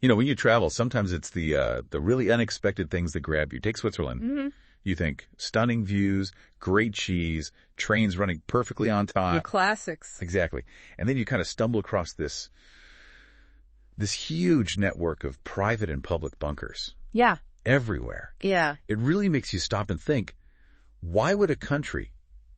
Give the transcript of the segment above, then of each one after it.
You know, when you travel, sometimes it's the really unexpected things that grab you. Take Switzerland. Mm-hmm. You think stunning views, great cheese, trains running perfectly on time. The classics. Exactly. And then you kind of stumble across this huge network of private and public bunkers. Yeah. Everywhere. Yeah. It really makes you stop and think, why would a country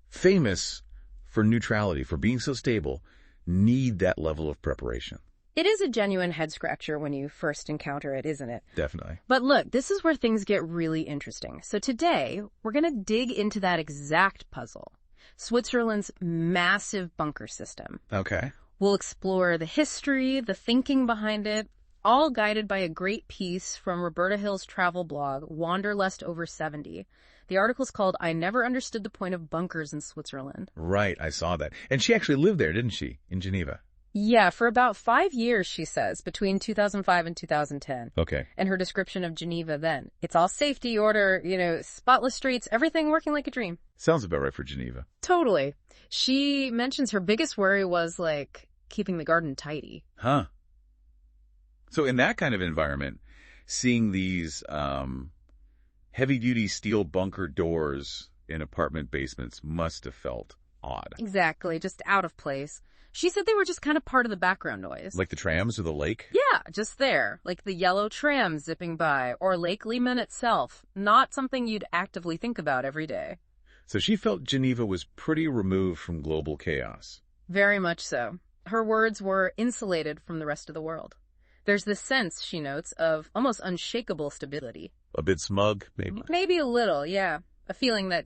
famous for neutrality, for being so stable, need that level of preparation? It is a genuine head-scratcher when you first encounter it, isn't it? Definitely. But look, this is where things get really interesting. So today, we're going to dig into that exact puzzle. Switzerland's massive bunker system. Okay. We'll explore the history, the thinking behind it, all guided by a great piece from Roberta Hill's travel blog, Wanderlust Over 70. The article's called I Never Understood the Point of Bunkers in Switzerland. Right, I saw that. And she actually lived there, didn't she, in Geneva? Yeah, for about 5 years, she says, between 2005 and 2010. Okay. And her description of Geneva then. It's all safety, order, spotless streets, everything working like a dream. Sounds about right for Geneva. Totally. She mentions her biggest worry was, keeping the garden tidy. Huh. So in that kind of environment, seeing these heavy-duty steel bunker doors in apartment basements must have felt odd. Exactly, just out of place. She said they were just kind of part of the background noise. Like the trams or the lake? Yeah, just there. Like the yellow tram zipping by, or Lake Leman itself. Not something you'd actively think about every day. So she felt Geneva was pretty removed from global chaos. Very much so. Her words were insulated from the rest of the world. There's this sense, she notes, of almost unshakable stability. A bit smug, maybe? Maybe a little, yeah. A feeling that,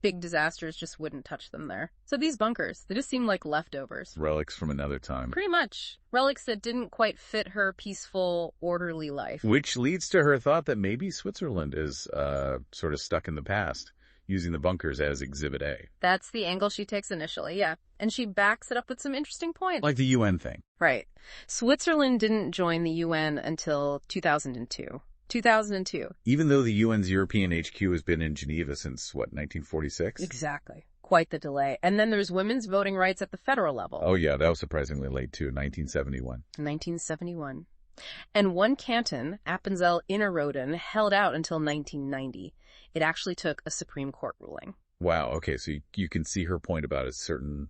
big disasters just wouldn't touch them there. So these bunkers, they just seem like leftovers. Relics from another time. Pretty much. Relics that didn't quite fit her peaceful, orderly life. Which leads to her thought that maybe Switzerland is sort of stuck in the past, using the bunkers as Exhibit A. That's the angle she takes initially, yeah. And she backs it up with some interesting points. Like the UN thing. Right. Switzerland didn't join the UN until 2002. 2002. Even though the UN's European HQ has been in Geneva since, 1946? Exactly. Quite the delay. And then there's women's voting rights at the federal level. Oh, yeah, that was surprisingly late, too, 1971. 1971. And one canton, Appenzell Innerrhoden, held out until 1990. It actually took a Supreme Court ruling. Wow, okay, so you can see her point about a certain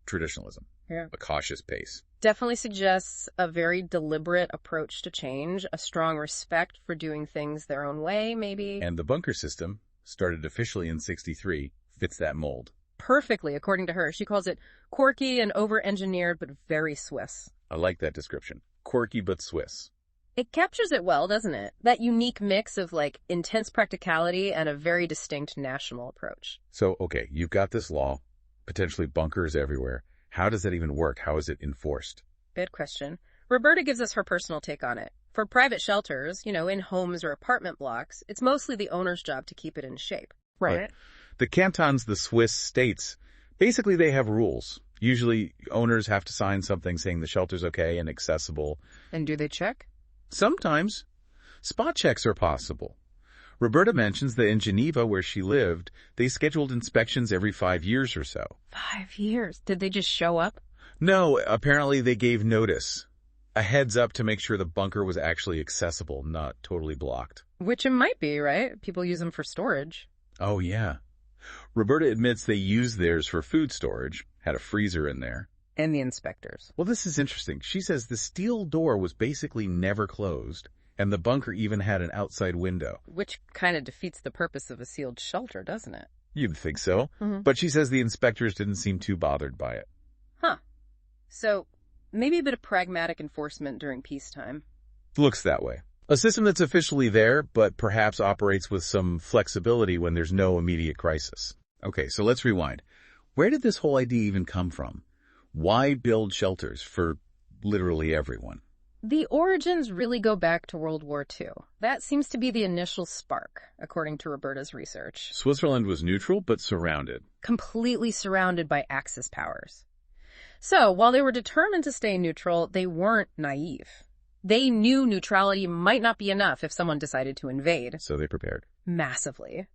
traditionalism. Yeah. A cautious pace. Definitely suggests a very deliberate approach to change, a strong respect for doing things their own way, maybe. And the bunker system, started officially in '63, fits that mold. Perfectly, according to her. She calls it quirky and over-engineered, but very Swiss. I like that description. Quirky but Swiss. It captures it well, doesn't it? That unique mix of, intense practicality and a very distinct national approach. So, okay, you've got this law, potentially bunkers everywhere. How does that even work? How is it enforced? Good question. Roberta gives us her personal take on it. For private shelters, in homes or apartment blocks, it's mostly the owner's job to keep it in shape. Right. The cantons, the Swiss states, basically they have rules. Usually owners have to sign something saying the shelter's okay and accessible. And do they check? Sometimes. Spot checks are possible. Roberta mentions that in Geneva, where she lived, they scheduled inspections every 5 years or so. 5 years? Did they just show up? No, apparently they gave notice. A heads up to make sure the bunker was actually accessible, not totally blocked. Which it might be, right? People use them for storage. Oh, yeah. Roberta admits they used theirs for food storage, had a freezer in there. And the inspectors. Well, this is interesting. She says the steel door was basically never closed, and the bunker even had an outside window. Which kind of defeats the purpose of a sealed shelter, doesn't it? You'd think so. Mm-hmm. But she says the inspectors didn't seem too bothered by it. Huh. So, maybe a bit of pragmatic enforcement during peacetime. Looks that way. A system that's officially there, but perhaps operates with some flexibility when there's no immediate crisis. Okay, so let's rewind. Where did this whole idea even come from? Why build shelters for literally everyone? The origins really go back to World War II. That seems to be the initial spark, according to Roberta's research. Switzerland was neutral, but surrounded. Completely surrounded by Axis powers. So, while they were determined to stay neutral, they weren't naive. They knew neutrality might not be enough if someone decided to invade. So they prepared. Massively.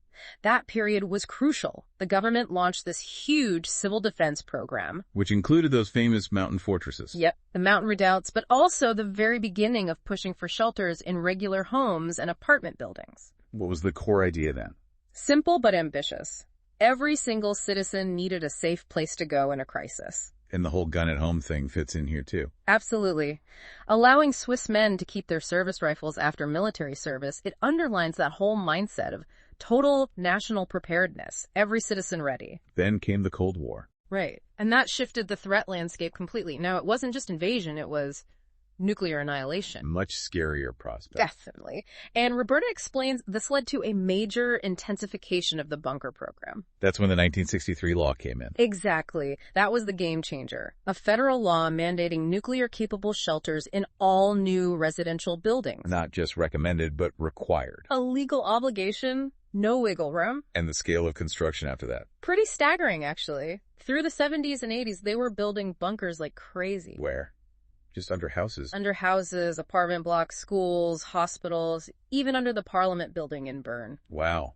That period was crucial. The government launched this huge civil defense program. Which included those famous mountain fortresses. Yep, the mountain redoubts, but also the very beginning of pushing for shelters in regular homes and apartment buildings. What was the core idea then? Simple but ambitious. Every single citizen needed a safe place to go in a crisis. And the whole gun-at-home thing fits in here, too. Absolutely. Allowing Swiss men to keep their service rifles after military service, it underlines that whole mindset of total national preparedness, every citizen ready. Then came the Cold War. Right. And that shifted the threat landscape completely. Now, it wasn't just invasion, it was nuclear annihilation. Much scarier prospect. Definitely. And Roberta explains this led to a major intensification of the bunker program. That's when the 1963 law came in. Exactly. That was the game changer. A federal law mandating nuclear-capable shelters in all new residential buildings. Not just recommended, but required. A legal obligation, no wiggle room. And the scale of construction after that. Pretty staggering, actually. Through the 70s and 80s, they were building bunkers like crazy. Where? Just under houses. Under houses, apartment blocks, schools, hospitals, even under the Parliament building in Bern. Wow.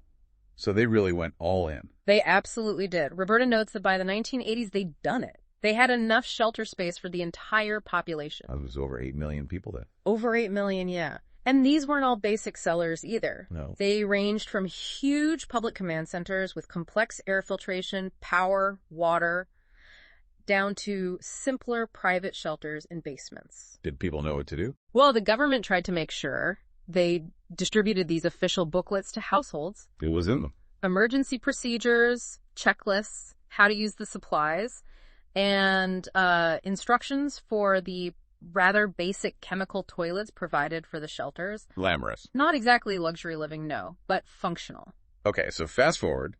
So they really went all in. They absolutely did. Roberta notes that by the 1980s, they'd done it. They had enough shelter space for the entire population. It was over 8 million people then. Over 8 million, yeah. And these weren't all basic cellars either. No. They ranged from huge public command centers with complex air filtration, power, water, down to simpler private shelters in basements. Did people know what to do? Well, the government tried to make sure. They distributed these official booklets to households. It was in them. Emergency procedures, checklists, how to use the supplies, and instructions for the rather basic chemical toilets provided for the shelters. Glamorous. Not exactly luxury living, no, but functional. Okay, so fast forward.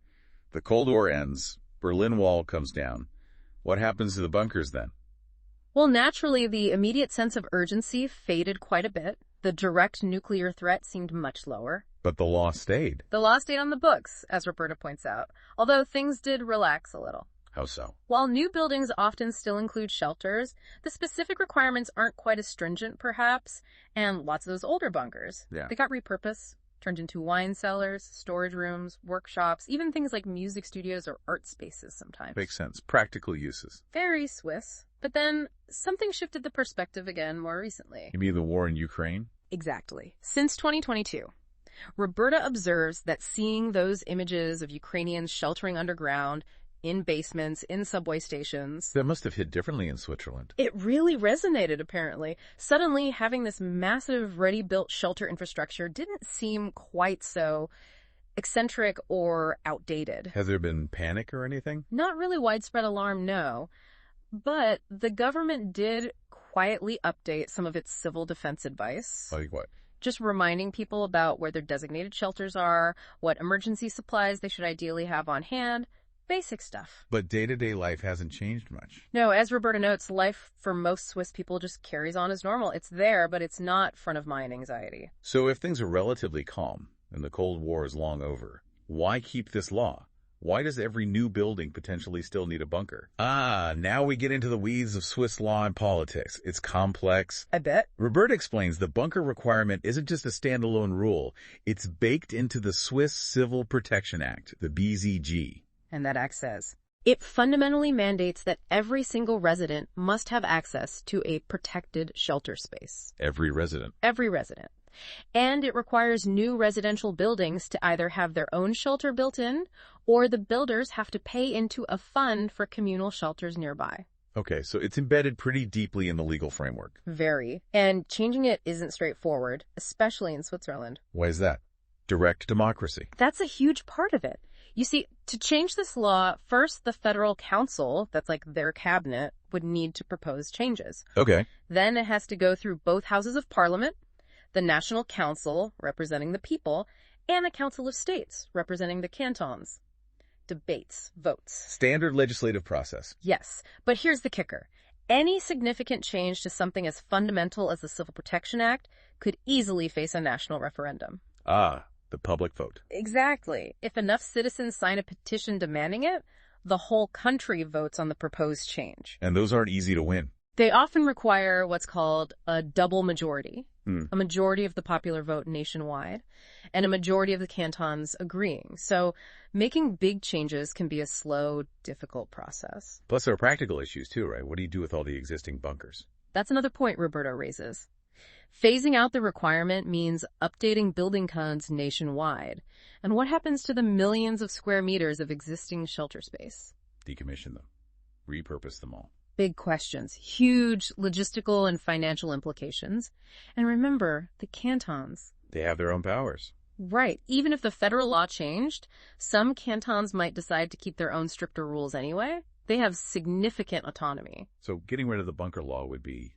The Cold War ends. Berlin Wall comes down. What happens to the bunkers then? Well, naturally, the immediate sense of urgency faded quite a bit. The direct nuclear threat seemed much lower. But the law stayed. The law stayed on the books, as Roberta points out, although things did relax a little. How so? While new buildings often still include shelters, the specific requirements aren't quite as stringent, perhaps, and lots of those older bunkers, they got repurposed, turned into wine cellars, storage rooms, workshops, even things like music studios or art spaces sometimes. Makes sense. Practical uses. Very Swiss. But then something shifted the perspective again more recently. You mean the war in Ukraine? Exactly. Since 2022. Roberta observes that seeing those images of Ukrainians sheltering underground, in basements, in subway stations. That must have hit differently in Switzerland. It really resonated, apparently. Suddenly, having this massive, ready-built shelter infrastructure didn't seem quite so eccentric or outdated. Has there been panic or anything? Not really widespread alarm, no. But the government did quietly update some of its civil defense advice. Like what? Just reminding people about where their designated shelters are, what emergency supplies they should ideally have on hand. Basic stuff. But day-to-day life hasn't changed much. No, as Roberta notes, life for most Swiss people just carries on as normal. It's there, but it's not front-of-mind anxiety. So if things are relatively calm and the Cold War is long over, why keep this law? Why does every new building potentially still need a bunker? Now we get into the weeds of Swiss law and politics. It's complex. I bet. Roberta explains the bunker requirement isn't just a standalone rule. It's baked into the Swiss Civil Protection Act, the BZG. And that act says, it fundamentally mandates that every single resident must have access to a protected shelter space. Every resident. Every resident. And it requires new residential buildings to either have their own shelter built in, or the builders have to pay into a fund for communal shelters nearby. Okay, so it's embedded pretty deeply in the legal framework. Very. And changing it isn't straightforward, especially in Switzerland. Why is that? Direct democracy. That's a huge part of it. You see, to change this law, first the federal council, that's like their cabinet, would need to propose changes. Okay. Then it has to go through both houses of parliament, the National Council, representing the people, and the Council of States, representing the cantons. Debates, votes. Standard legislative process. Yes, but here's the kicker. Any significant change to something as fundamental as the Civil Protection Act could easily face a national referendum. The public vote. Exactly. If enough citizens sign a petition demanding it, the whole country votes on the proposed change. And those aren't easy to win. They often require what's called a double majority, a majority of the popular vote nationwide. and a majority of the cantons agreeing. So making big changes can be a slow, difficult process. Plus, there are practical issues too, right? What do you do with all the existing bunkers? That's another point Roberta raises. Phasing out the requirement means updating building codes nationwide. And what happens to the millions of square meters of existing shelter space? Decommission them. Repurpose them all. Big questions, huge logistical and financial implications. And remember, the cantons. They have their own powers. Right. Even if the federal law changed, some cantons might decide to keep their own stricter rules anyway. They have significant autonomy. So getting rid of the bunker law would be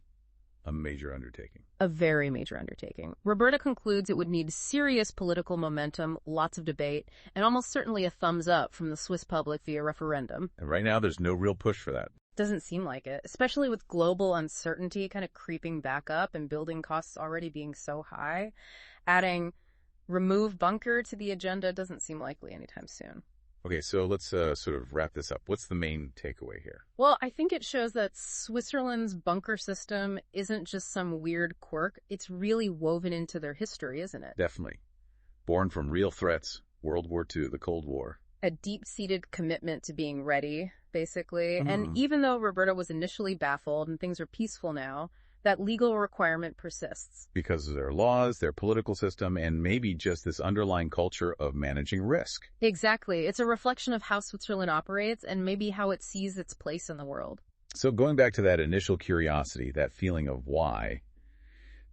a major undertaking. A very major undertaking. Roberta concludes it would need serious political momentum, lots of debate, and almost certainly a thumbs up from the Swiss public via referendum. And right now, there's no real push for that. Doesn't seem like it, especially with global uncertainty kind of creeping back up and building costs already being so high. Adding remove bunker to the agenda doesn't seem likely anytime soon. Okay, so let's sort of wrap this up. What's the main takeaway here? Well, I think it shows that Switzerland's bunker system isn't just some weird quirk. It's really woven into their history, isn't it? Definitely. Born from real threats, World War II, the Cold War. A deep-seated commitment to being ready, basically. And even though Roberta was initially baffled and things are peaceful now, that legal requirement persists. Because of their laws, their political system, and maybe just this underlying culture of managing risk. Exactly. It's a reflection of how Switzerland operates and maybe how it sees its place in the world. So going back to that initial curiosity, that feeling of why,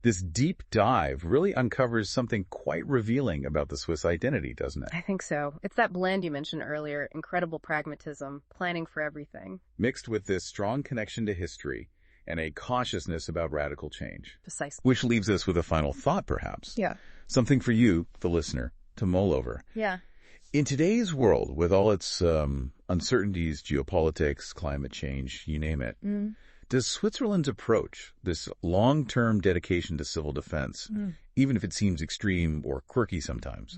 this deep dive really uncovers something quite revealing about the Swiss identity, doesn't it? I think so. It's that blend you mentioned earlier, incredible pragmatism, planning for everything. Mixed with this strong connection to history and a cautiousness about radical change. Precisely. Which leaves us with a final thought, perhaps. Yeah. Something for you, the listener, to mull over. Yeah. In today's world, with all its uncertainties, geopolitics, climate change, you name it, does Switzerland's approach, this long-term dedication to civil defense, even if it seems extreme or quirky sometimes,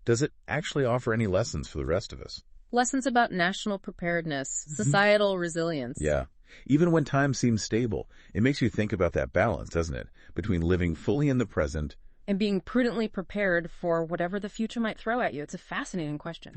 does it actually offer any lessons for the rest of us? Lessons about national preparedness, societal resilience. Yeah. Even when time seems stable, it makes you think about that balance, doesn't it? Between living fully in the present and being prudently prepared for whatever the future might throw at you. It's a fascinating question.